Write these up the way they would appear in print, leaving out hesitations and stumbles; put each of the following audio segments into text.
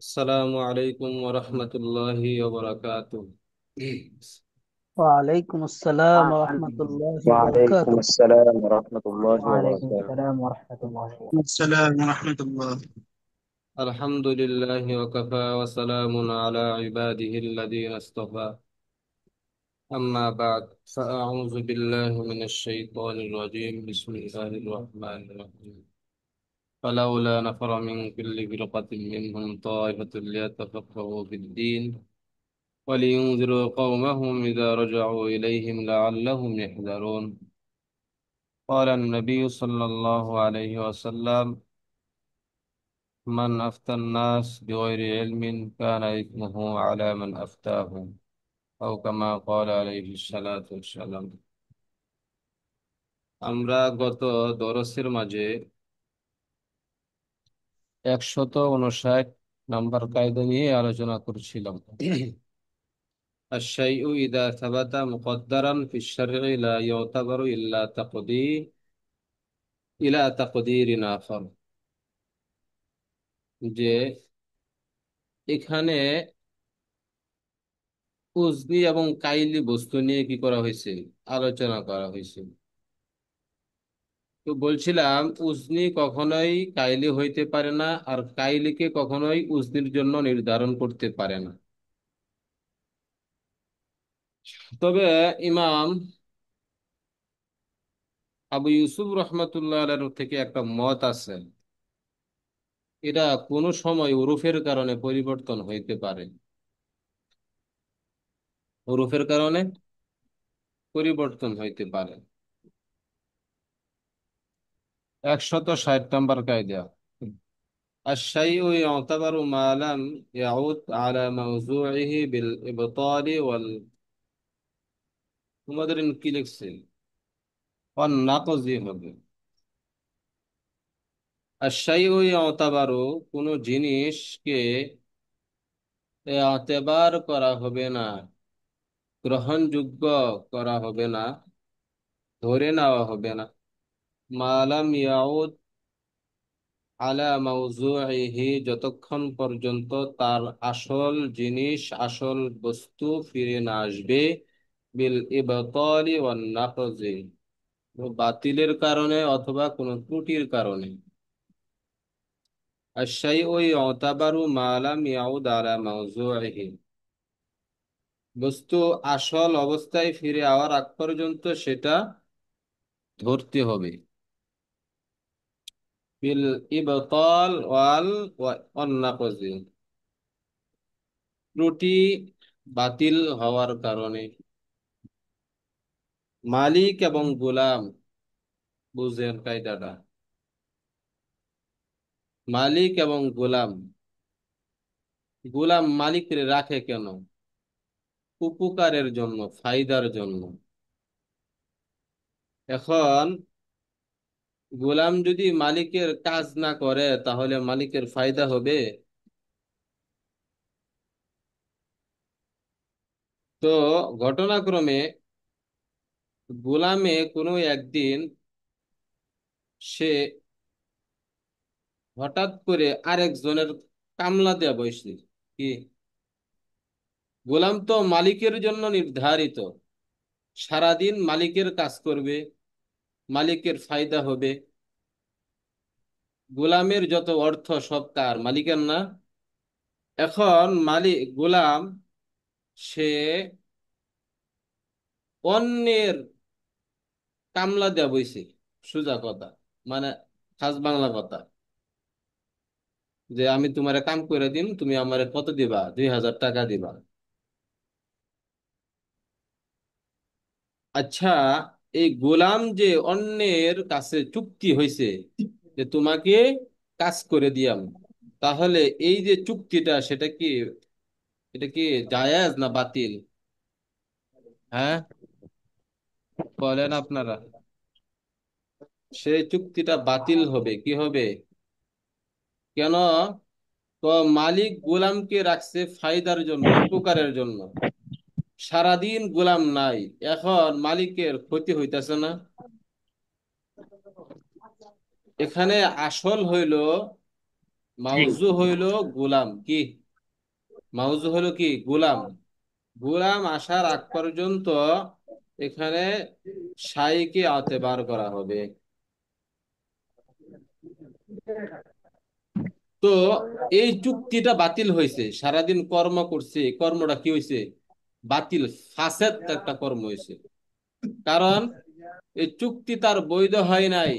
السلام عليكم ورحمة الله وبركاته. وعليكم السلام ورحمة الله وعليكم وبركاته. السلام ورحمة الله وعليكم وبركاته. السلام ورحمة الله وبركاته. السلام ورحمة الله. الحمد لله وكفى وسلام على عباده الذين اصطفى. أما بعد فأعوذ بالله من الشيطان الرجيم. بسم الله الرحمن الرحيم. فلولا نفر من كل فرقة منهم طائفة ليتفقهوا في الدين ولينذروا قومهم إذا رجعوا إليهم لعلهم يحذرون. قال النبي صلى الله عليه وسلم: من أفتى الناس بغير علم كان إثمه على من أفتاه، أو كما قال عليه الصلاة والسلام. আমরা গত দরসের মাঝে 159 নাম্বার কায়দা নিয়ে আলোচনা করছিলাম। الشيء إذا ثبت مقدرا في الشرع لا يعتبر إلى تقدير آخر. যে এখানে উজনি এবং কাইলি বস্তু নিয়ে কি করা হয়েছে, আলোচনা করা হয়েছে। তো বলছিলাম উজনি কখনোই কাইলি হইতে পারে না, আর কাইলিকে কখনোই উজনির জন্য নির্ধারণ করতে পারে না। তবে ইমাম আবু ইউসুফ রহমতুল্লাহ আলাইহির থেকে একটা মত আছে, এটা কোনো সময় উরুফের কারণে পরিবর্তন হইতে পারে। উরুফের কারণে পরিবর্তন হইতে পারে। 160 নম্বর কায়দা: الشيء يعتبر ما لم يعود على موضوعه بالإبطال তোমাদের কি লিখছে والنقض হবে। الشيء يعتبر কোনো জিনিসকে এতেবার করা হবে না, গ্রহণযোগ্য করা হবে না, ধরে নেওয়া হবে না। মালাম ইয়াউদ আলা মাউজুইহি, যতক্ষণ পর্যন্ত তার আসল জিনিস, আসল বস্তু ফিরে না আসবে। বিল ইবতালি ওয়ান নাকজি, বাতিলের কারণে অথবা কোনো ত্রুটির কারণে। আশ-শাইউ ইউতাবারু মা লাম ইয়াউদ আলা মাউজুইহি, বস্তু আসল অবস্থায় ফিরে আওয়ার আগ পর্যন্ত সেটা ধরতে হবে। বিল ইবতাল ওয়ান নাকজি, ত্রুটি বাতিল হওয়ার কারণে। মালিক এবং গোলাম, বুঝেন কায়দাটা? মালিক এবং গোলাম, গোলাম মালিকরে রাখে কেন? উপকারের জন্য, ফায়দার জন্য। এখন গোলাম যদি মালিকের কাজ না করে তাহলে মালিকের ফায়দা হবে? তো ঘটনাক্রমে গোলামে কোনো একদিন সে হঠাৎ করে আরেকজনের কামলা দেয়া বসছে। কি, গোলাম তো মালিকের জন্য নির্ধারিত, সারাদিন মালিকের কাজ করবে, মালিকের ফায়দা হবে। গোলামের যত অর্থ সব তার, মালিকের না। এখন মালিক গোলাম সে অন্যের কামলা দেয়া বইছে, সোজা কথা, মানে খাস বাংলা কথা, যে আমি তোমারে কাম করে দিন, তুমি আমারে কত দিবা? 2000 টাকা দিবা। আচ্ছা, এই গোলাম যে অন্যের কাছে চুক্তি হয়েছে যে তোমাকে কাজ করে দিয়াম, তাহলে এই যে চুক্তিটা, সেটা কি, এটা কি জায়েজ না বাতিল? হ্যাঁ, বলেন আপনারা। সেই চুক্তিটা বাতিল হবে। কি হবে? কেন? তো মালিক গোলামকে রাখছে ফায়দার জন্য, উপকারের জন্য। সারাদিন গোলাম নাই, এখন মালিকের ক্ষতি হইতাছে না? এখানে আসল হইল মাউজু হইল গোলাম কি, মাউজু হইল কি গোলাম। গোলাম আসার আগ পর্যন্ত এখানে সাইকে আতেবার করা হবে। তো এই চুক্তিটা বাতিল হয়েছে, সারাদিন কর্ম করছে, এই কর্মটা কি হয়েছে, বাতিল, ফাসেদ একটা কর্ম হয়েছে। কারণ এই চুক্তি তার বৈধ হয় নাই।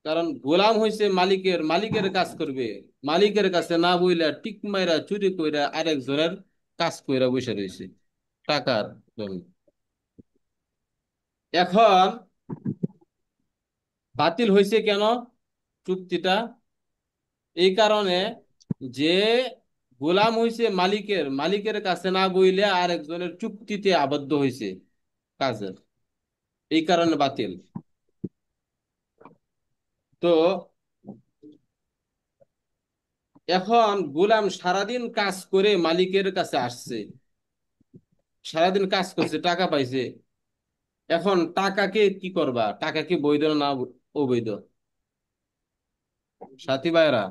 কারণ গোলাম হইছে মালিকের, মালিকের কাজ করবে, মালিকের কাছে না বইলা টিক মাইরা চুরি কইরা আরেকজনের কাজ কইরা বসে রয়েছে টাকার জন্য। এখন বাতিল হয়েছে কেন চুক্তিটা? এই কারণে যে গোলাম হইছে মালিকের, মালিকের কাছে না বইলে আরেকজনের চুক্তিতে আবদ্ধ হয়েছে কাজের, এই কারণে বাতিল। তো এখন গোলাম সারাদিন কাজ করে মালিকের কাছে আসছে, সারাদিন কাজ করছে, টাকা পাইছে। এখন টাকাকে কি করবা, টাকা কি বৈধ না অবৈধ? সাথী ভাইরা,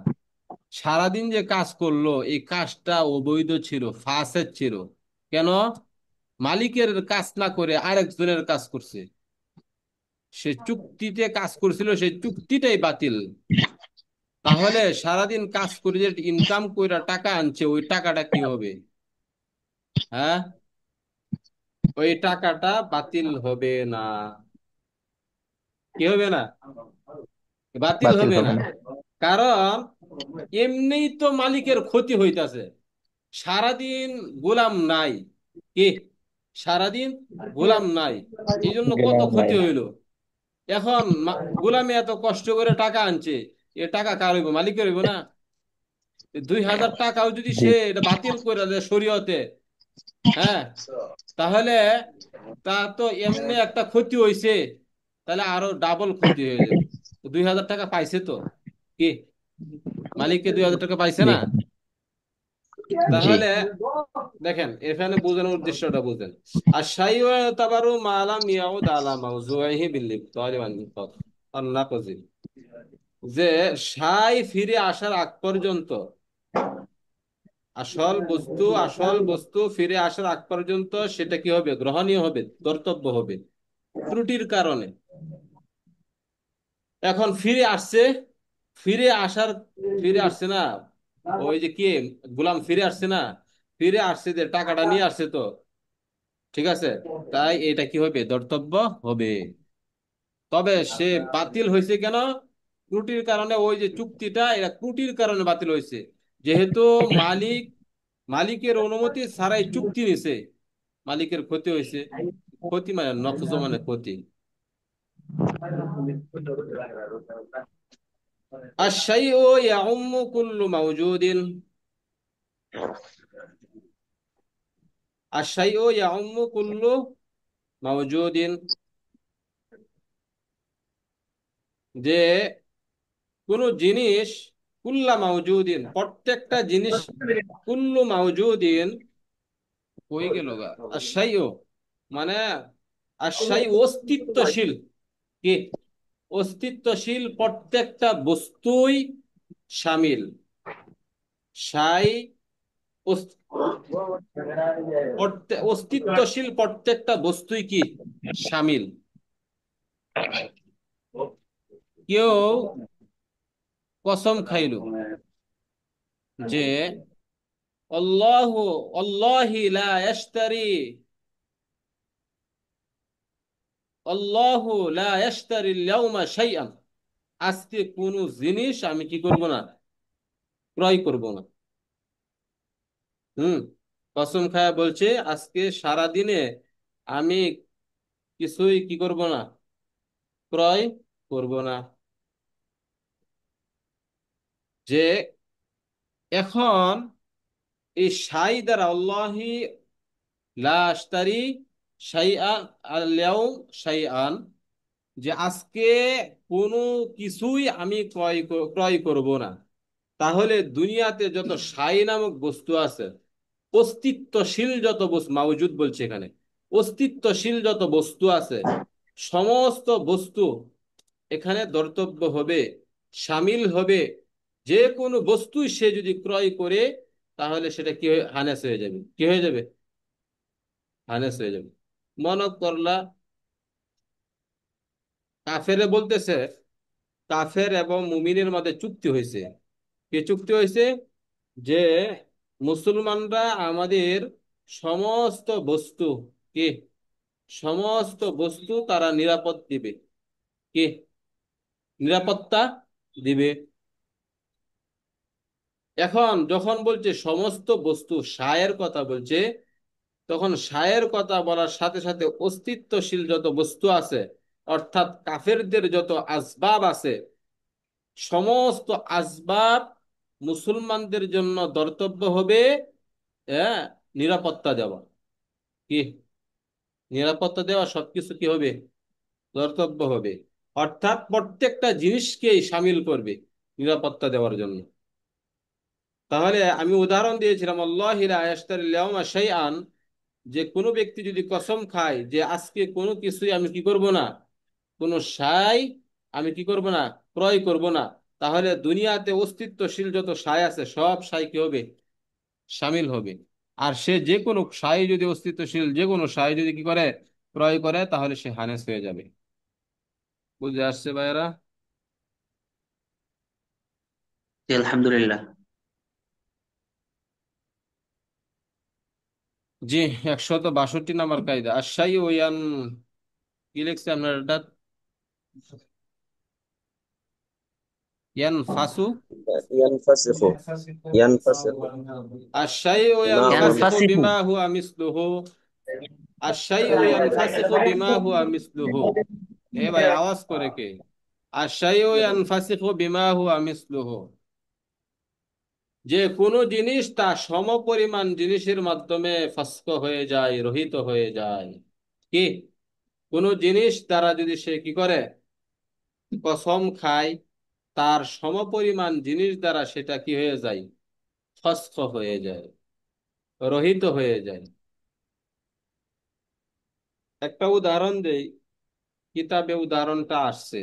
সারাদিন যে কাজ করলো এই কাজটা অবৈধ ছিল, ফাসেদ ছিল। কেন? মালিকের কাজ না করে আরেকজনের কাজ করছে, সে চুক্তিতে কাজ করছিল, সেই চুক্তিটাই বাতিল। তাহলে সারাদিন কাজ করে যে ইনকাম করে টাকা আনছে, ওই টাকাটা কি হবে? হ্যাঁ, ওই টাকাটা বাতিল হবে না। কি হবে না? বাতিল বাতিল হবে হবে না। না। কারণ এমনিই তো মালিকের ক্ষতি হইতাছে, সারাদিন গোলাম নাই, কি, সারাদিন গোলাম নাই, এই জন্য কত গেলাম ভাই। ক্ষতি হইল। এখন গোলামে এত কষ্ট করে টাকা আনছে, এ টাকা কার হইব? মালিকের হইব না? 2,000 টাকাও যদি জি। সে এটা বাতিল করে দেয় শরীয়তে, হ্যাঁ, তাহলে তা তো এমনি একটা ক্ষতি হইছে, তাহলে আরো ডাবল ক্ষতি হয়ে যাবে। 2,000 টাকা পাইছে তো, কি, মালিককে 2,000 টাকা পাইছে জি। না? জি। তাহলে দেখেন এখানে বোঝানোর উদ্দেশ্যটা বুঝেন। আর শাই তাবারু মালাম ইয়াউদ আলা মাউজুইহি বিল ইফতার ওয়ান নিফাক আর নাকজি, যে সাই ফিরে আসার আগ পর্যন্ত, আসল বস্তু ফিরে আসার আগ পর্যন্ত সেটা কি হবে, গ্রহণীয় হবে, কর্তব্য হবে। ত্রুটির কারণে এখন ফিরে আসছে, ফিরে আসার, ফিরে আসছে না, ওই যে কি, গোলাম ফিরে আসছে না, ফিরে আসছে যে টাকাটা নিয়ে আসছে তো, ঠিক আছে, তাই এটা কি হবে, ধর্তব্য হবে। তবে সে বাতিল হয়েছে কেন? ত্রুটির কারণে। ওই যে চুক্তিটা, এটা ত্রুটির কারণে বাতিল হয়েছে। যেহেতু মালিক, মালিকের অনুমতি ছাড়াই চুক্তি নিছে, মালিকের ক্ষতি হয়েছে। ক্ষতি মানে নকজ, মানে ক্ষতি। আশ-শাইউ ইয়াউম্মু কুল্লু মাওজুদিন, আশ-শাইউ ইয়াউম্মু কুল্লু মাওজুদিন, যে কোন জিনিস, কুল্লা মাওজুদিন প্রত্যেকটা জিনিস, কুল্লু মাওজুদিন হয়ে গেল গা, আশ-শাইউ মানে, আশ-শাইউ অস্তিত্বশীল, কি, অস্তিত্বশীল প্রত্যেকটা বস্তুই শামিল। শাই অস্তিত্বশীল প্রত্যেকটা বস্তুই কি, শামিল। কেউ কসম খাইল যে আল্লাহু, আল্লাহি লা ইয়াশতারি, আল্লাহু লা ইয়াশতারি আল-ইয়াওমা শাইআন, আজকে কোন জিনিস আমি কি করব না, ক্রয় করব না। হুম, কসম খায়া বলছে আজকে সারা দিনে আমি কিছুই কি করব না, ক্রয় করব না। যে এখন এই সাই দ্বারা, আল্লাহি লা আশতারি শাইআন আল-ইয়াউম শাইআন, যে আজকে কোনো কিছুই আমি ক্রয় করব না। তাহলে দুনিয়াতে যত সাই নামক বস্তু আছে, অস্তিত্বশীল যত বস্তু, মাওজুদ বলছে এখানে, অস্তিত্বশীল যত বস্তু আছে, সমস্ত বস্তু এখানে ধর্তব্য হবে, শামিল হবে যে কোনো বস্তুই সে যদি ক্রয় করে, তাহলে সেটা কি হানেস হয়ে যাবে। কি হয়ে যাবে? হানেস হয়ে যাবে। মনে করলা কাফেরে বলতেছে, কাফের এবং মুমিনের মধ্যে চুক্তি হয়েছে। কি চুক্তি হয়েছে? যে মুসলমানরা আমাদের সমস্ত বস্তু, কি সমস্ত বস্তু তারা নিরাপদ দিবে, কি নিরাপত্তা দিবে। এখন যখন বলছে সমস্ত বস্তু, সায়ের কথা বলছে, তখন সায়ের কথা বলার সাথে সাথে অস্তিত্বশীল যত বস্তু আছে, অর্থাৎ কাফেরদের যত আসবাব আছে, সমস্ত আসবাব মুসলমানদের জন্য ধর্তব্য হবে। হ্যাঁ, নিরাপত্তা দেওয়া, কি নিরাপত্তা দেওয়া সবকিছু কি হবে? ধর্তব্য হবে। অর্থাৎ প্রত্যেকটা জিনিসকেই সামিল করবে নিরাপত্তা দেওয়ার জন্য। তাহলে আমি উদাহরণ দিয়েছিলাম, আল্লাহি লা ইয়াশতারিল ইয়াউমা শাইআন, যে কোনো ব্যক্তি যদি কসম খায় যে আজকে কোনো কিছুই আমি কি করব না, কোনো সাই আমি কি করব না, ক্রয় করব না, তাহলে দুনিয়াতে অস্তিত্বশীল যত সাই আছে সব সাই কি হবে? সামিল হবে। আর সে যে কোনো সাই যদি অস্তিত্বশীল যে কোনো সাই যদি কি করে, ক্রয় করে, তাহলে সে হানেস হয়ে যাবে। বুঝে আসছে ভাইয়েরা? জি, আলহামদুলিল্লাহ। জি। 162 নম্বর কায়দা, আশাই ওয়ান, কি লিখছে আপনার এটা? ইয়ান ফাসু, ينفسخ ينفسخ আশাই ওয়ান ما هو ফাসিকু ইয়ানফাসিহু। বিমা হুয়া মিসলুহু, আশাই ওয়ান ফাসিকু বিমা হুয়া মিসলুহু। এ ভাই, আওয়াজ করে কে? আশাই ওয়ান ফাসিকু বিমা হুয়া মিসলুহু, যে কোনো জিনিস তা সমপরিমাণ জিনিসের মাধ্যমে ফাসক হয়ে যায়, রহিত হয়ে যায়। কি কোনো জিনিস দ্বারা যদি সে কি করে, কসম খায়, তার সমপরিমাণ জিনিস দ্বারা সেটা কি হয়ে যায়? ফসফ হয়ে যায়, রহিত হয়ে যায়। একটা উদাহরণ দেই, কিতাবে উদাহরণটা আসছে।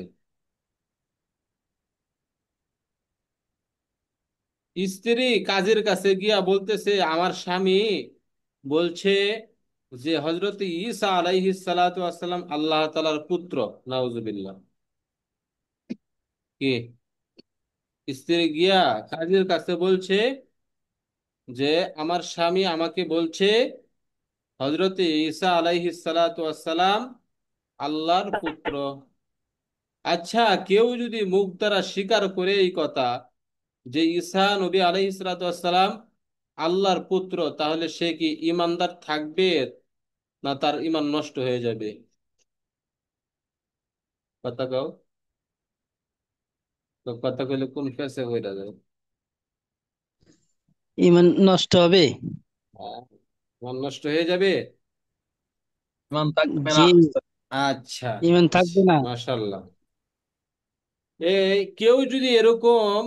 স্ত্রী কাজের কাছে গিয়া বলতেছে, আমার স্বামী বলছে যে হজরত ঈসা আলাইহিস সালাতু ওয়াস সালাম আল্লাহ তাআলার পুত্র। নাউজুবিল্লাহ। কি স্ত্রী গিয়া কাজের কাছে বলছে যে আমার স্বামী আমাকে বলছে হজরত ঈসা আলাইহিস সালাতু ওয়াস সালাম আল্লাহর পুত্র। আচ্ছা, কেউ যদি মুখ দ্বারা স্বীকার করে এই কথা যে ঈসা নবী আলাইহিস সালাতু ওয়াস সালাম আল্লাহর পুত্র, তাহলে সে কি ঈমানদার থাকবে, না তার ঈমান নষ্ট হয়ে যাবে? কথা কও। তো কথা কইলে কোন ফেসে হইরা যায়? ইমান নষ্ট হবে। হ্যাঁ, ঈমান নষ্ট হয়ে যাবে। ইমান থাকবে না। জি, আচ্ছা, ইমান থাকবে না। মাশাআল্লাহ। এই কেউ যদি এরকম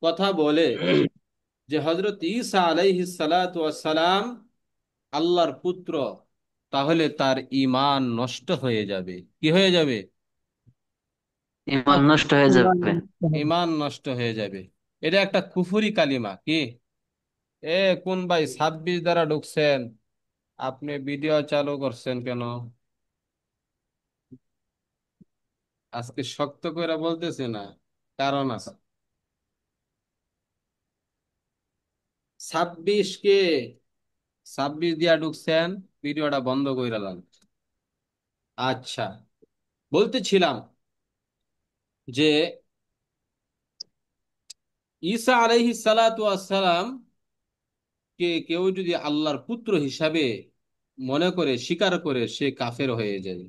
কথা বলে যে হজরত ঈসা আলাইহিস সালাতু ওয়াস সালাম আল্লাহর পুত্র, তাহলে তার ঈমান নষ্ট হয়ে যাবে। কি হয়ে যাবে? ইমান নষ্ট হয়ে ইমান যাবে। নষ্ট হবে। ঈমান নষ্ট হয়ে যাবে। এটা একটা কুফরি কালিমা। কি কোন ভাই 26 দ্বারা ঢুকছেন? আপনি ভিডিও চালু করছেন কেন? আজকে শক্ত করে বলতেছে না, কারণ আছে। 26 কে 26 দিয়া ঢুকছেন, ভিডিওটা বন্ধ করে দিলাম। আচ্ছা, বলতেছিলাম যে ঈসা আলাইহিস সালাতু ওয়াস সালাম কে কেউ যদি আল্লাহর পুত্র হিসাবে মনে করে, স্বীকার করে, সে কাফের হয়ে যায়।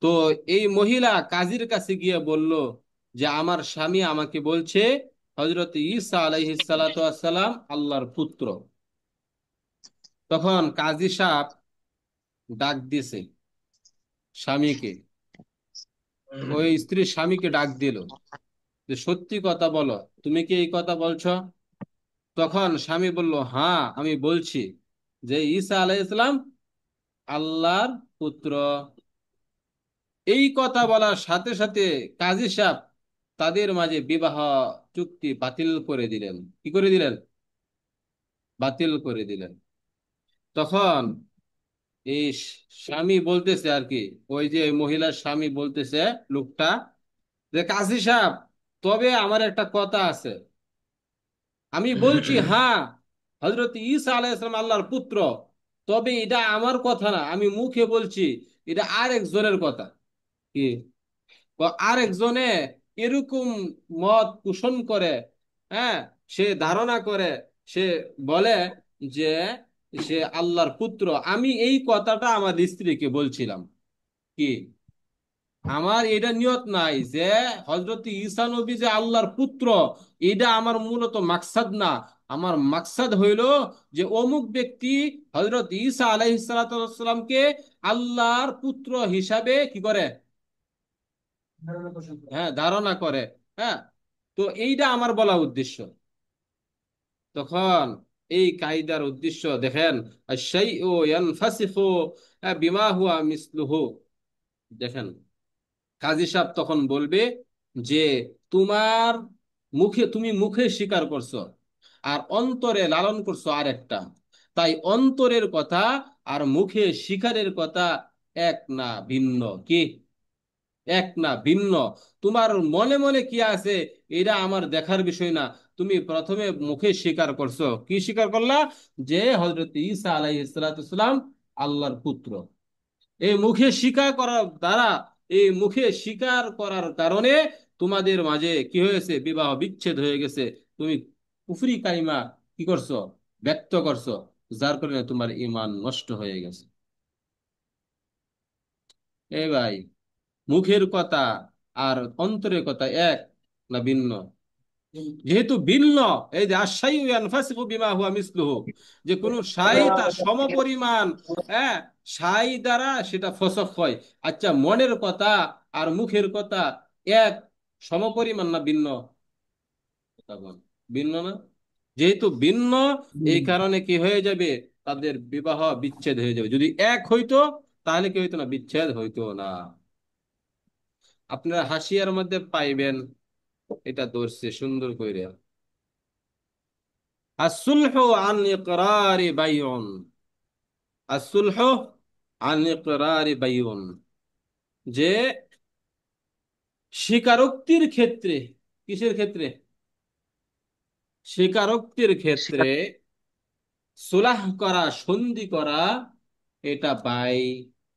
তো এই মহিলা কাজীর কাছে গিয়ে বলল যে আমার স্বামী আমাকে বলছে হযরত ঈসা আলাইহিস সালাতু ওয়াস সালাম আল্লাহর পুত্র। তখন কাজী সাহেব ডাক দিছে স্বামীকে, ওই স্ত্রীর স্বামীকে ডাক দিল যে সত্যি কথা বলো, তুমি কি এই কথা বলছো? তখন স্বামী বলল, হ্যাঁ আমি বলছি যে ঈসা আলাইহিস সালাম আল্লাহর পুত্র। এই কথা বলার সাথে সাথে কাজী সাহেব তাদের মাঝে বিবাহ চুক্তি বাতিল করে দিলেন। কি করে দিলেন? বাতিল করে দিলেন। তখন এই স্বামী বলতেছে আর কি, ওই যে মহিলার স্বামী বলতেছে, লোকটা, যে কাজী সাহেব, তবে আমার একটা কথা আছে। আমি বলছি হ্যাঁ, হযরত ঈসা আলাইহিস সালাম আল্লাহর পুত্র, তবে এটা আমার কথা না, আমি মুখে বলছি, এটা আরেকজনের কথা। কি? আরেকজনে এরকম মত পোষণ করে, হ্যাঁ, সে ধারণা করে, সে বলে যে সে আল্লাহর পুত্র। আমি এই কথাটা আমার স্ত্রীকে বলছিলাম। কি? আমার এটা নিয়ত নাই যে হযরত ঈসা নবী যে আল্লাহর পুত্র, এটা আমার মূলত মাকসাদ না। আমার মাকসাদ হইল যে অমুক ব্যক্তি হযরত ঈসা আলাইহিস সালামকে আল্লাহর পুত্র হিসাবে কি করে, হ্যাঁ, ধারণা করে। হ্যাঁ, তো এইটা আমার বলা উদ্দেশ্য। তখন এই কায়দার উদ্দেশ্য দেখেন, আশ-শাইউ ইয়ানফাসিখু বিমা হুয়া মিসলুহু। দেখেন, কাজী সাহেব তখন বলবে যে তোমার মুখে, তুমি মুখে স্বীকার করছো আর অন্তরে লালন করছো আরেকটা, তাই অন্তরের কথা আর মুখে স্বীকারের কথা এক না ভিন্ন। কি? এক না ভিন্ন। তোমার মনে মনে কি আছে এটা আমার দেখার বিষয় না। তুমি প্রথমে মুখে স্বীকার করছো, কি স্বীকার করলা? যে হযরত ঈসা আলাইহিস সালাম আল্লাহর পুত্র। এই মুখে স্বীকার করার দ্বারা, এই মুখে স্বীকার করার কারণে তোমাদের মাঝে কি হয়েছে? বিবাহ বিচ্ছেদ হয়ে গেছে। তুমি কুফরি কালিমা কি করছো? ব্যক্ত করছো, যার কারণে তোমার ঈমান নষ্ট হয়ে গেছে। এই ভাই, মুখের কথা আর অন্তরের কথা এক না ভিন্ন? যেহেতু ভিন্ন, এই যে আশাই ইয়ানফাসিখু বিমা হুয়া মিসলুহু, যে কোন সাই তার সমপরিমাণ, হ্যাঁ, সাই দ্বারা সেটা ফসক হয়। আচ্ছা, মনের কথা আর মুখের কথা এক, সমপরিমাণ না ভিন্ন? কথা বল। ভিন্ন না? যেহেতু ভিন্ন, এই কারণে কি হয়ে যাবে? তাদের বিবাহ বিচ্ছেদ হয়ে যাবে। যদি এক হইতো তাহলে কি হইতো না? বিচ্ছেদ হইতো না। আপনারা হাসিয়ার মধ্যে পাইবেন, এটা ধরছে সুন্দর করে, আসুলহু আন ইকরারি বাইউন। আসুলহু আন ইকরারি বাইউন, যে স্বীকারোক্তির ক্ষেত্রে, কিসের ক্ষেত্রে? স্বীকারোক্তির ক্ষেত্রে স্বীকার সুলাহ করা, সন্ধি করা, এটা বাই,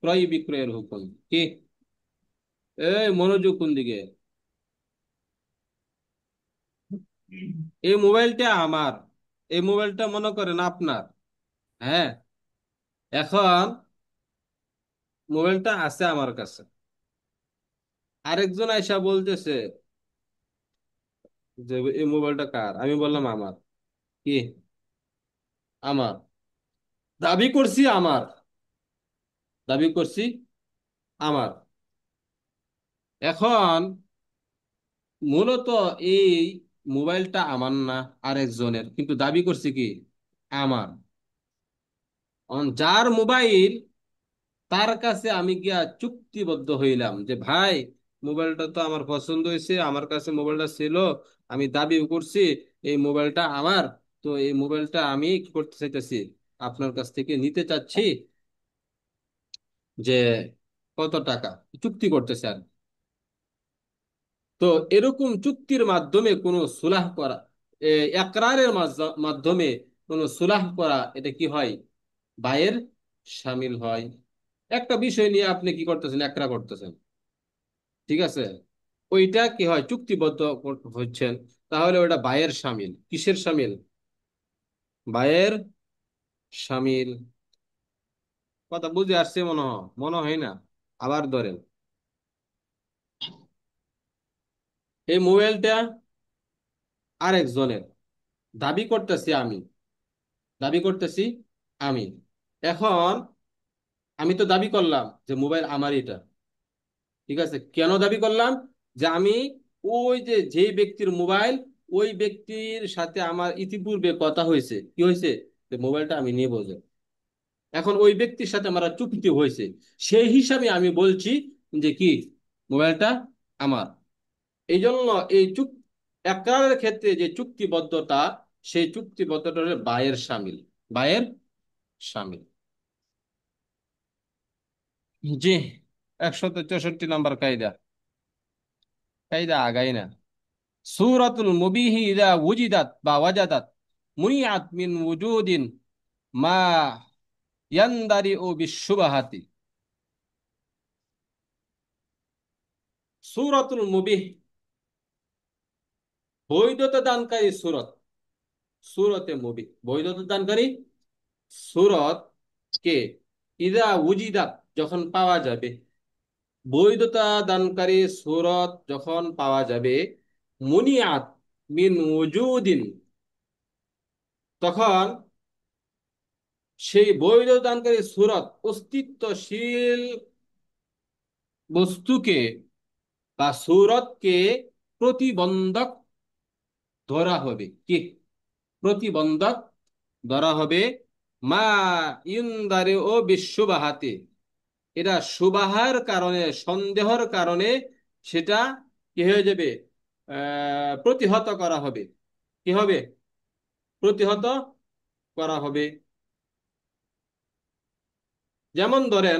ক্রয় বিক্রয়ের হুকুম। কি? এই মনোযোগ কোন দিকে? এই মোবাইলটা আমার, এই মোবাইলটা মনে করেন আপনার। হ্যাঁ, এখন মোবাইলটা আছে আমার কাছে, আরেকজন আয়সা বলতেছে যে এই মোবাইলটা কার? আমি বললাম আমার। কি? আমার। দাবি করছি আমার, দাবি করছি আমার। এখন মূলত এই মোবাইলটা আমার না, আরেকজনের, কিন্তু দাবি করছি কি আমার। যার মোবাইল, তার কাছে আমি গিয়া চুক্তিবদ্ধ হইলাম যে ভাই, মোবাইলটা তো আমার পছন্দ হয়েছে, আমার কাছে মোবাইলটা ছিল, আমি দাবি করছি এই মোবাইলটা আমার। তো এই মোবাইলটা আমি কি করতে চাইতেছি? আপনার কাছ থেকে নিতে চাচ্ছি। যে কত টাকা? চুক্তি করতেছে আর। তো এরকম চুক্তির মাধ্যমে কোনো সুলাহ করা, এ, একরারের মাধ্যমে কোনো সুলাহ করা, এটা কি হয়? বায়ের শামিল হয়। একটা বিষয় নিয়ে আপনি কি করতেছেন? একরা করতেছেন, ঠিক আছে, ওইটা কি হয়? চুক্তিবদ্ধ হচ্ছেন, তাহলে ওটা বায়ের শামিল। কিসের শামিল? বায়ের শামিল। কথা বুঝে আসছে মনে হয়? মনে হয় না? আবার ধরেন, এই মোবাইলটা আরেকজনের, দাবি করতেছি আমি, দাবি করতেছি আমি। এখন আমি তো দাবি করলাম যে মোবাইল আমার এটা, ঠিক আছে। কেন দাবি করলাম? যে আমি ওই যে যেই ব্যক্তির মোবাইল, ওই ব্যক্তির সাথে আমার ইতিপূর্বে কথা হয়েছে। কি হয়েছে? যে মোবাইলটা আমি নিয়ে বসে, এখন ওই ব্যক্তির সাথে আমার চুক্তি হয়েছে, সেই হিসাবে আমি বলছি যে কি মোবাইলটা আমার। এই জন্য এই একরারের ক্ষেত্রে যে চুক্তিবদ্ধতা, সেই চুক্তিবদ্ধতা হলো বায়ের শামিল, বায়ের শামিল। জি, 164 নম্বর কায়দা, কায়দা আগাই না। সূরাতুল মুবিহি ইযা ওয়াজিদাত বা ওয়াজাদাত মুনিআত মিন ওয়ুজুদিন মা ইয়ানদারিউ বিশুবহাতি। সূরাতুল মুবিহ বৈধতা দানকারী সূরত, সূরতে মুবিহ বৈধতা দানকারী সূরত কে ইযা ওয়াজিদাত যখন পাওয়া যাবে, বৈধতা দানকারী সূরত যখন পাওয়া যাবে, মুনিআত মিন ওয়ুজুদিন, তখন সেই বৈধ দানকারী সূরত অস্তিত্বশীল বস্তুকে বা সূরতকে প্রতিবন্ধক ধরা হবে। কি প্রতিবন্ধক ধরা হবে? মা ইনদারে ও বিশ্ববাহাতে, এটা সুবাহার কারণে, সন্দেহর কারণে সেটা কি হয়ে যাবে? প্রতিহত করা হবে। কি হবে? প্রতিহত করা হবে। যেমন ধরেন,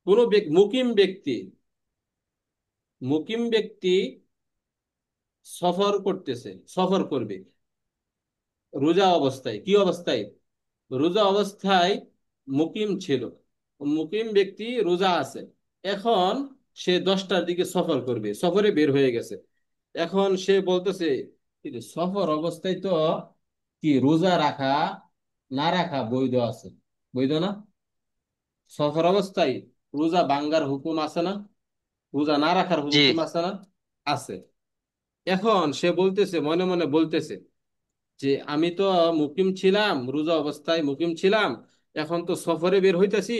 কোনো মুকিম ব্যক্তি, মুকিম ব্যক্তি সফর করতেছে, সফর করবে রোজা অবস্থায়। কি অবস্থায়? রোজা অবস্থায় মুকিম ছিল, মুকিম ব্যক্তি রোজা আছে। এখন সে 10টার দিকে সফর করবে, সফরে বের হয়ে গেছে। এখন সে বলতেছে, "এই যে সফর অবস্থায় তো কি রোজা রাখা না রাখা বৈধ আছে, বৈধ না? সফর অবস্থায় রোজা ভাঙ্গার হুকুম আছে না? রোজা না রাখার জি। হুকুম আছে না? আছে।" এখন সে বলতেছে, মনে মনে বলতেছে যে আমি তো মুকিম ছিলাম, রোজা অবস্থায় মুকিম ছিলাম, এখন তো সফরে বের হইতেছি।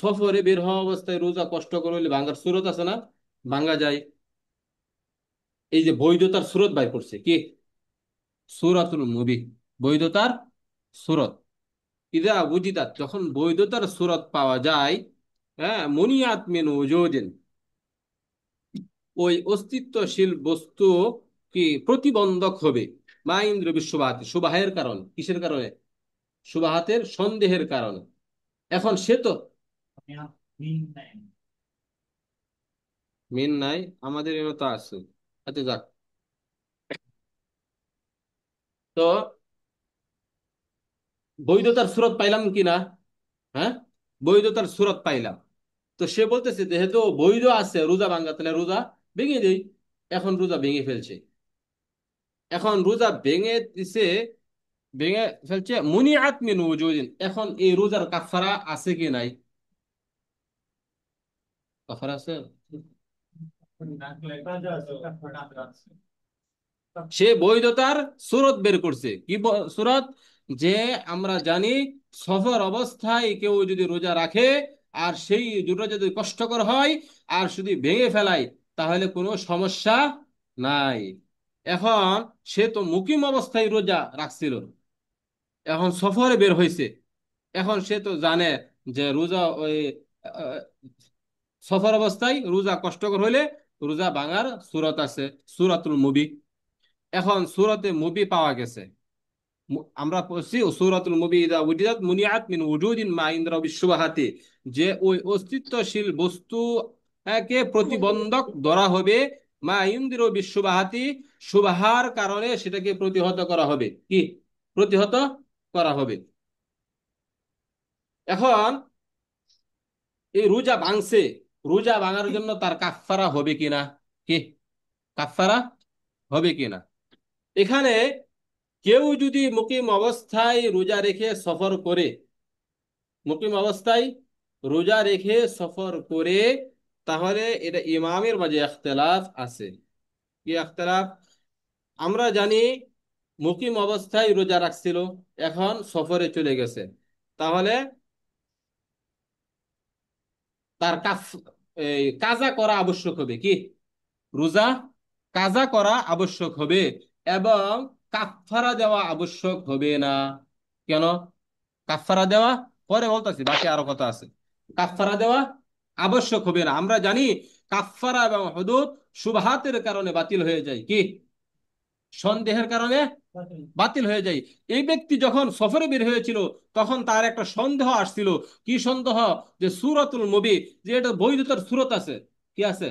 সফরে বের হওয়া অবস্থায় রোজা কষ্ট করে হইলে ভাঙ্গার সুরত আছে না? ভাঙ্গা যায়। এই যে বৈধতার সুরত বাইর করছে কি? সূরাতুল মুবিহ, বৈধতার সুরত। ইদা উজিদাত যখন বৈধতার সুরত পাওয়া যায়, হ্যাঁ, মুনিয়াত মিন ওজুদিন, ওই অস্তিত্বশীল বস্তু কি প্রতিবন্ধক হবে। মা ইন্দ্র বিশ্ববাহাতে, সুবাহের কারণ, কিসের কারণে? সুবাহাতের সন্দেহের কারণে। এখন সে তো মিন নাই, আমাদের এনে তো আছে। আচ্ছা যাক, তো বৈধতার সুরত পাইলাম কিনা? হ্যাঁ, বৈধতার সুরত পাইলাম। তো সে বলতেছে যেহেতু বৈধ আছে রোজা ভাঙ্গা, তাহলে রোজা ভেঙে দেই। এখন রোজা ভেঙে ফেলছে, এখন রোজা ভেঙে দিছে, ভেঙে ফেলছে মুনিআত মিন ওজুদিন। এখন এই রোজার কাফারা আছে কি নাই? কাফারা আছে। সে বৈধতার সুরত বের করছে। কি সুরত? যে আমরা জানি সফর অবস্থায় কেউ যদি রোজা রাখে আর সেই রোজা যদি কষ্টকর হয় আর শুধু ভেঙে ফেলায়, তাহলে কোনো সমস্যা নাই। এখন সে তো মুকিম অবস্থায় রোজা রাখছিল, এখন সফরে বের হয়েছে। এখন সে তো জানে যে রোজা ওই আহ, সফর অবস্থায় রোজা কষ্টকর হইলে রোজা ভাঙার সুরত আছে, সূরাতুল মুবিহ। এখন সূরাতে মুবিহ পাওয়া গেছে। আমরা পড়ছি সূরাতুল মুবিহ ইযা উজিদাত মুনিআত মিন ওজুদিন মা ইনদা বিশুবহাতি, যে ওই অস্তিত্বশীল বস্তু কে প্রতিবন্ধক ধরা হবে। মা ইনদিরু বিশুবহাতি, সুবাহার কারণে সেটাকে প্রতিহত করা হবে। কি প্রতিহত করা হবে? এখন এই রোজা ভাঙছে, রোজা ভাঙার জন্য তার কাফফারা হবে কিনা? কি কাফফারা হবে কিনা? এখানে কেউ যদি মুকিম অবস্থায় রোজা রেখে সফর করে, মুকিম অবস্থায় রোজা রেখে সফর করে, তাহলে এটা ইমামের মাঝে ইখতিলাফ আছে। কি ইখতিলাফ? আমরা জানি মুকিম অবস্থায় রোজা রাখছিল, এখন সফরে চলে গেছে, তাহলে তার কাজা করা আবশ্যক হবে। কি রোজা কাজা করা আবশ্যক হবে, এবং কাফফারা দেওয়া আবশ্যক হবে না। কেন? কাফফারা দেওয়া পরে বলতেছি, বাকি আরো কথা আছে। কাফফারা দেওয়া আবশ্যক হবে না। আমরা জানি কাফফারা এবং হুদুদ শুবহাতের কারণে বাতিল হয়ে যায়, কি সন্দেহের কারণে বাতিল হয়ে যায়। এই ব্যক্তি যখন সফরে বের হয়েছিল তখন তার একটা সন্দেহ আসছিল। কি সন্দেহ? যে সূরাতুল মুবি, যে এটা বৈধতার সূরত আছে, কি আছে,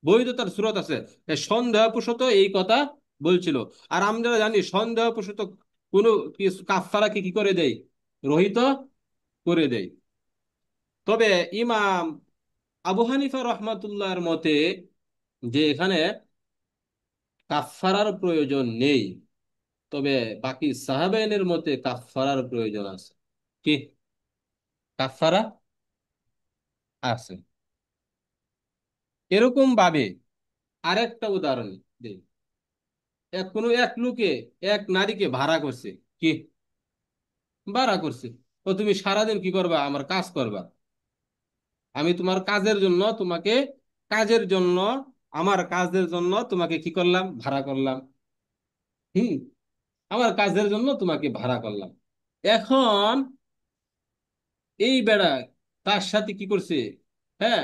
বৈধতার সূরত আছে। এই সন্দেহপ্রসূত এই কথা বলছিল। আর আমরা জানি সন্দেহপ্রসূত কোনো কাফফারাকে কি করে দেয়, রহিত করে দেয়। তবে ইমাম আবু হানিফা রহমাতুল্লাহর মতে যে এখানে কাফফারার প্রয়োজন নেই, তবে বাকি সাহাবাইনের মতে কাফফারার প্রয়োজন আছে, কি কাফফারা আছে। এরকম ভাবে আরেকটা উদাহরণ দিই। কোনো এক লোকে এক নারীকে ভাড়া করছে, কি ভাড়া করছে। তো তুমি সারাদিন কি করবা, আমার কাজ করবা, আমি তোমার কাজের জন্য তোমাকে, কাজের জন্য, আমার কাজের জন্য তোমাকে কি করলাম, ভাড়া করলাম। হুম, আমার কাজের জন্য তোমাকে ভাড়া করলাম। এখন এই বেড়া তার সাথে কি করছে, হ্যাঁ,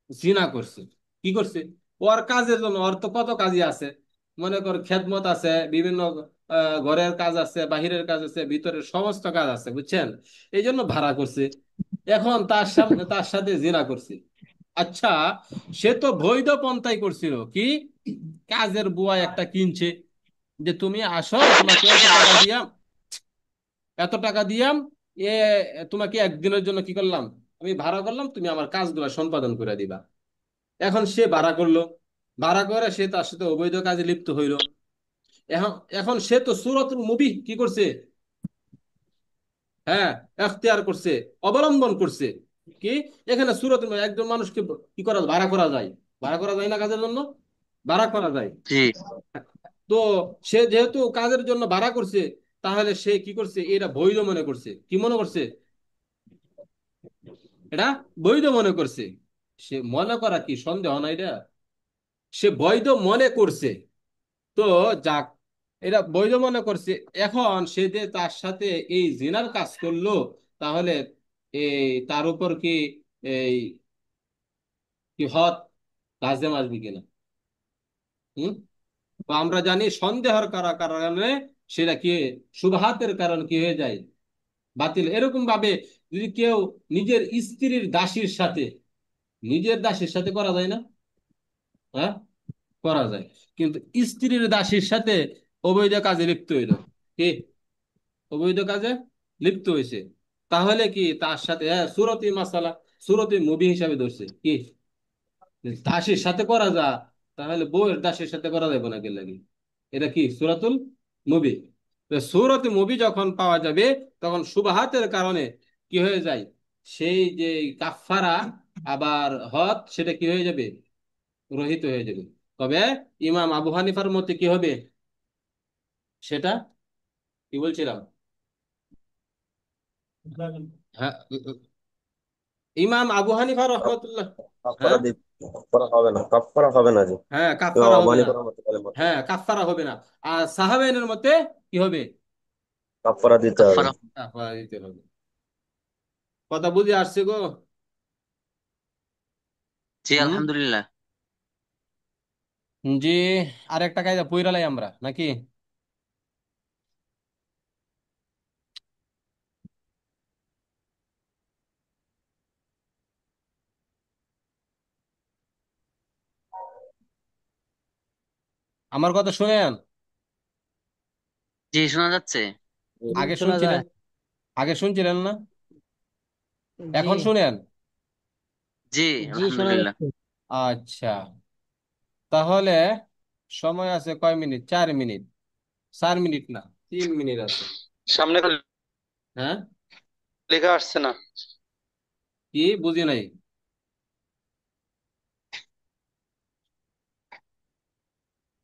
জিনা করছে। কি করছে? ওর কাজের জন্য, ওর তো কত কাজই আছে, মনে কর খেদমত আছে, বিভিন্ন ঘরের কাজ আছে, বাহিরের কাজ আছে, ভিতরের সমস্ত কাজ আছে, বুঝছেন, এই জন্য ভাড়া করছে। এখন তার সামনে তার সাথে জিনা করছে। আচ্ছা, সে তো বৈধ পন্থাই করছিল, কি কাজের বুয়া একটা কিনছে, যে তুমি আসো, তোমাকে এত টাকা দিয়াম, এত টাকা দিয়াম, এ তোমাকে একদিনের জন্য কি করলাম, আমি ভাড়া করলাম, তুমি আমার কাজগুলো সম্পাদন করে দিবা। এখন সে ভাড়া করলো, ভাড়া করে সে তার সাথে অবৈধ কাজে লিপ্ত হইলো। এখন এখন সে তো সূরাতুল মুবিহ কি করছে, হ্যাঁ, এখতিয়ার করছে, অবলম্বন করছে। কি এখানে সূরাতুল মুবিহ, একজন মানুষকে কি করা, ভাড়া করা যায়, ভাড়া করা যায় না কাজের জন্য, ভাড়া করা যায়। জি। তো সে যেহেতু কাজের জন্য ভাড়া করছে, তাহলে সে কি করছে, এটা বৈধ মনে করছে। কি মনে করছে? এটা বৈধ মনে করছে। সে মনে করা কি সন্দেহ না, এটা সে বৈধ মনে করছে। তো যাক, এটা বৈধ মনে করছে। এখন সে যে তার সাথে এই জিনার কাজ করলো, তাহলে এই তার উপর কি এই কি হদ লাজেম আসবে কিনা? হম, তো আমরা জানি সন্দেহের কারণে সেটা কি শুবহাতের কারণ কি হয়ে যায়, বাতিল। এরকম ভাবে যদি কেউ নিজের স্ত্রীর দাসীর সাথে, নিজের দাসীর সাথে করা যায় না, হ্যাঁ, করা যায়। কিন্তু স্ত্রীর দাসীর সাথে অবৈধ কাজে লিপ্ত হইল, কি অবৈধ কাজে লিপ্ত হয়েছে, তাহলে কি তার সাথে, হ্যাঁ, সুরতি মাসালা, সুরতি মুভি হিসাবে ধরছে, কি দাসীর সাথে করা যা, তাহলে বউয়ের দাসীর সাথে করা যাবে না, কে লাগে, এটা কি সূরাতুল মুবি। সূরাতুল মুবি যখন পাওয়া যাবে, তখন সুবহাতের কারণে কি হয়ে যায়, সেই যে কাফফারা আবার হদ, সেটা কি হয়ে যাবে, রহিত হয়ে যাবে। তবে ইমাম আবু হানিফার মতে কি হবে, সেটা কি বলছিলাম, হ্যাঁ, ইমাম আবু হানিফা রহমতুল্লাহ, কাফারা হ্যাঁ, করা হবে না, কাফারা হবে না জি। হ্যাঁ, কেউ কাফফারা হবে অমানি না, করার মতো বলে মতে হ্যাঁ, কাফফারা হবে না। আর সাহাবাইনের মতে কি হবে, কাফারা দিতে হবে। কাফারা। কাফফারা দিতে হবে। কথা বুঝে আসছে গো? জি হুম, আলহামদুলিল্লাহ। জি। আরেকটা কায়দা পইরালাই আমরা নাকি? আমার কথা শুনেন, জি শোনা যাচ্ছে। আগে শোনা শুনছিলেন, যায়। আগে শুনছিলেন না, জি, এখন শুনেন। জি জি শোনা আলহামদুলিল্লাহ। যাচ্ছে। আচ্ছা, তাহলে সময় আছে কয় মিনিট, 4 মিনিট, 4 মিনিট না, 3 মিনিট আছে। সামনে তো হ্যাঁ, লেখা আসছে না। কি বুঝি নাই,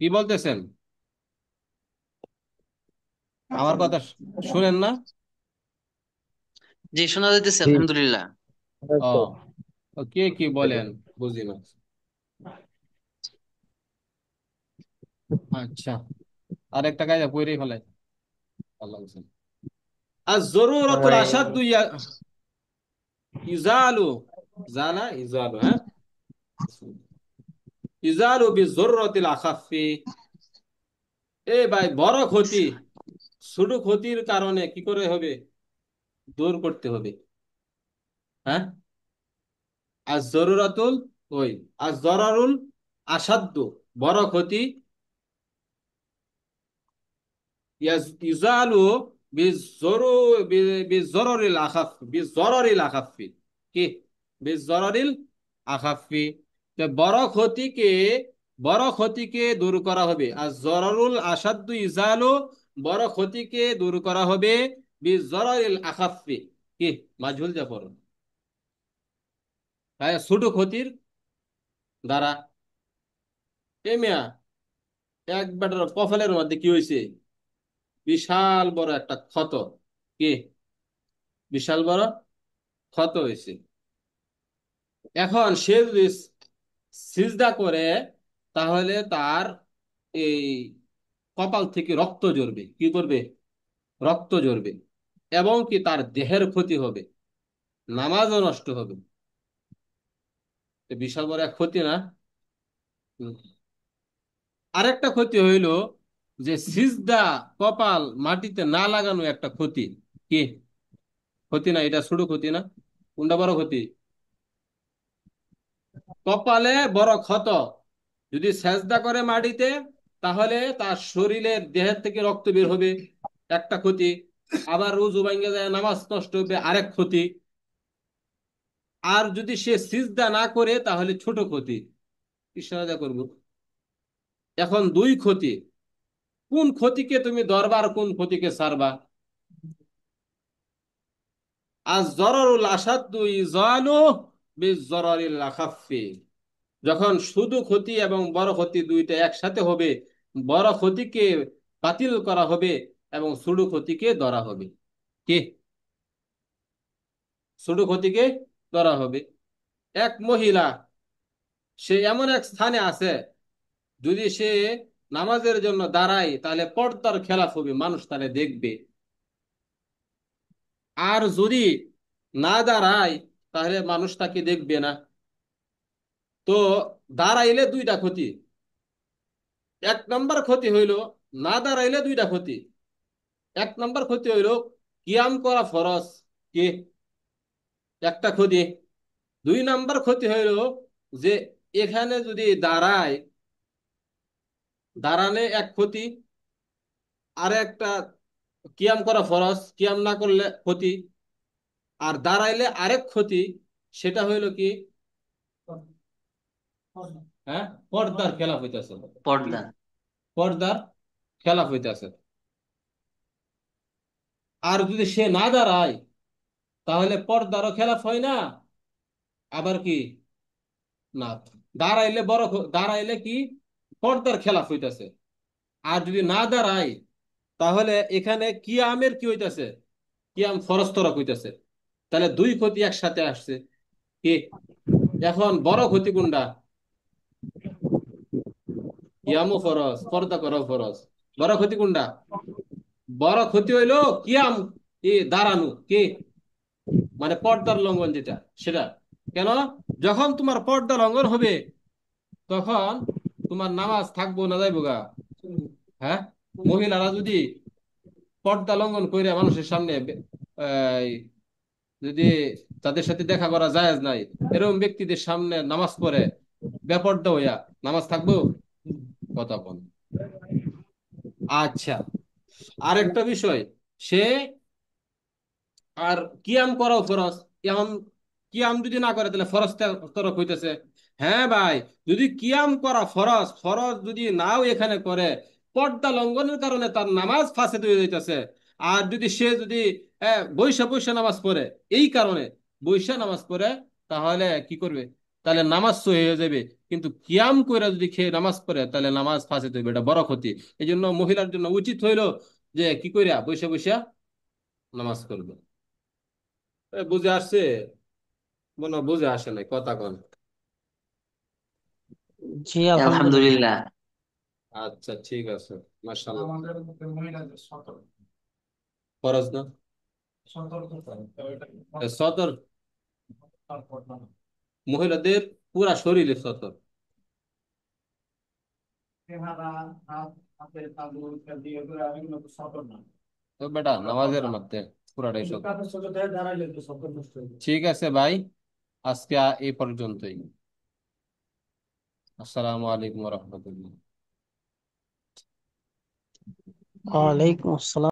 কি বলতেছেন, আমার কথা শুনেন না? জি শোনা যাইতেছে জি, আলহামদুলিল্লাহ। ও, ও, কে কি বলেন, বুঝি না। আচ্ছা, আরেকটা কায়দা পইরেই ফেলাই, আল্লাহ হোসেন। আর জরুরতুল আসাদ্দু ইজালু, জালা ইজালু, হ্যাঁ, ইজালু বিজররাতিল আখাফি। এ ভাই, বড় ক্ষতি ছোট ক্ষতির কারণে কি করে হবে? দূর করতে হবে। হ্যাঁ, আর জরুরাতুল, ওই আর জরারুল আসাধ্য, বড় ক্ষতি ইজালু বিজরু বিজররিল আখাফ, বিজররিল আখাফি। কি? বিজররিল আখাফি। তো বড় ক্ষতিকে দূর করা হবে। আর জরারুল আসাদ্দু ইজালু, বড় ক্ষতিকে দূর করা হবে বিজররিল আখাফি। কি? মাজহুল যা পড়ো, তাই ছোট ক্ষতির দ্বারা। এ মিয়া, একবার কপালের মধ্যে কি হয়েছে? বিশাল বড় একটা ক্ষত। কি? বিশাল বড় ক্ষত হয়েছে। এখন সে যদি সিজদা করে, তাহলে তার এই কপাল থেকে রক্ত ঝরবে। কি করবে? রক্ত ঝরবে। এবং কি তার দেহের ক্ষতি হবে, নামাজও নষ্ট হবে। তো বিশাল বড় এক ক্ষতি না? হুম। আরেকটা ক্ষতি হইল যে সিজদা, কপাল মাটিতে না লাগানো একটা ক্ষতি। কি ক্ষতি না? এটা ছোট ক্ষতি না? কোনটা বড় ক্ষতি? কপালে বড় ক্ষত। যদি সেজদা করে মাটিতে, তাহলে তার শরীরের দেহের থেকে রক্ত বের হবে, একটা ক্ষতি। আবার রুজু ভাঙ্গে যায়, নামাজ নষ্ট হবে, আরেক ক্ষতি। আর যদি সে সিজদা না করে, তাহলে ছোট ক্ষতি। কি সহায়তা করবো? এখন দুই ক্ষতি, কোন ক্ষতিকে তুমি ধরবা আর কোন ক্ষতিকে ছাড়বা? আজ জররুল আসাদ্দু ইজালু বিজররিল আখাফফি। যখন শুধু ক্ষতি এবং বড় ক্ষতি দুইটা একসাথে হবে, বড় ক্ষতিকে বাতিল করা হবে এবং ছোট ক্ষতিকে ধরা হবে। কি? ছোট ক্ষতিকে ধরা হবে। এক মহিলা, সে এমন এক স্থানে আছে, যদি সে নামাজের জন্য দাঁড়ায়, তাহলে পর্দার খেলাফ হবে, মানুষ তাহলে দেখবে। আর যদি না দাঁড়ায়, তাহলে মানুষ তাকে দেখবে না। তো দাঁড়াইলে দুইটা ক্ষতি। এক নাম্বার ক্ষতি হইল, না দাঁড়াইলে দুইটা ক্ষতি। এক নাম্বার ক্ষতি হইল কিয়াম করা ফরজ। কি? একটা ক্ষতি। দুই নাম্বার ক্ষতি হইল যে এখানে যদি দাঁড়ায়, দাঁড়ালে এক ক্ষতি। আর একটা, কিয়াম করা ফরজ, কিয়াম না করলে ক্ষতি। আর দাঁড়াইলে আরেক ক্ষতি। সেটা হইল কি? হ্যাঁ, পর্দার খেলাফ হইতেছে। পর্দা। পর্দার খেলাফ হইতেছে। আর যদি সে না দাঁড়ায়, তাহলে পর্দারও খেলাফ হয় না। আবার কি? না, দাঁড়াইলে দাঁড়াইলে কি? পর্দার খেলাফ হইতেছে। আর যদি না দাঁড়ায়, তাহলে এখানে কিয়ামের কি হইতেছে? কিয়াম ফরজ তরক হইতেছে। তাহলে দুই ক্ষতি একসাথে আসছে। কি? এখন বড় ক্ষতি কোনটা? কিয়ামও ফরজ, পর্দা করাও ফরজ। বড় ক্ষতি কোনটা? বড় ক্ষতি হইলো কিয়াম, দাঁড়ানো। কি? মানে পর্দার লঙ্ঘন যেটা, সেটা। কেন? যখন তোমার পর্দা লঙ্ঘন হবে, তখন তোমার নামাজ থাকবো না যাইবো গা? হ্যাঁ, মহিলারা যদি পর্দা লঙ্ঘন করে মানুষের সামনে এই, যদি তাদের সাথে দেখা করা জায়েজ নাই, এরকম ব্যক্তিদের সামনে নামাজ পড়ে বেপর্দা হইয়া, নামাজ থাকবো? কথা বল। আচ্ছা, আরেকটা বিষয়, সে আর কিয়াম করাও ফরজ। এখন কিয়াম যদি না করে, তাহলে ফরজ তরক হইতেছে। হ্যাঁ ভাই, যদি কিয়াম করা ফরজ, ফরজ যদি নাও এখানে করে, পর্দা লঙ্ঘনের কারণে তার নামাজ ফাসেদ হয়ে যাইতেছে। আর যদি সে যদি বৈশা বৈশা নামাজ পড়ে, এই কারণে বৈশা নামাজ পড়ে, তাহলে কি করবে? তাহলে নামাজ সহি হয়ে যাবে। কিন্তু কিয়াম করে যদি খেয়ে নামাজ পড়ে, তাহলে নামাজ ফাসেদ হইবে, এটা বড় ক্ষতি। এই জন্য মহিলার জন্য উচিত হইলো যে কি করিয়া বৈশা বৈশা নামাজ পড়বে। বুঝে আসছে? মনে হয় বুঝে আসে নাই, কথা কন। জি আলহামদুলিল্লাহ। আলহামদুলিল্লাহ। আচ্ছা, ঠিক আছে। মাশাআল্লাহ। ফরজ না? সতর, মহিলাদের পুরা শরীরে সতর। তো বেটা নামাজের মধ্যে পুরাটাই সত্য। ঠিক আছে ভাই, আজকে এই পর্যন্তই। আসসালামু আলাইকুম রহমতুল্লাহ। ওয়ালাইকুম আসসালাম।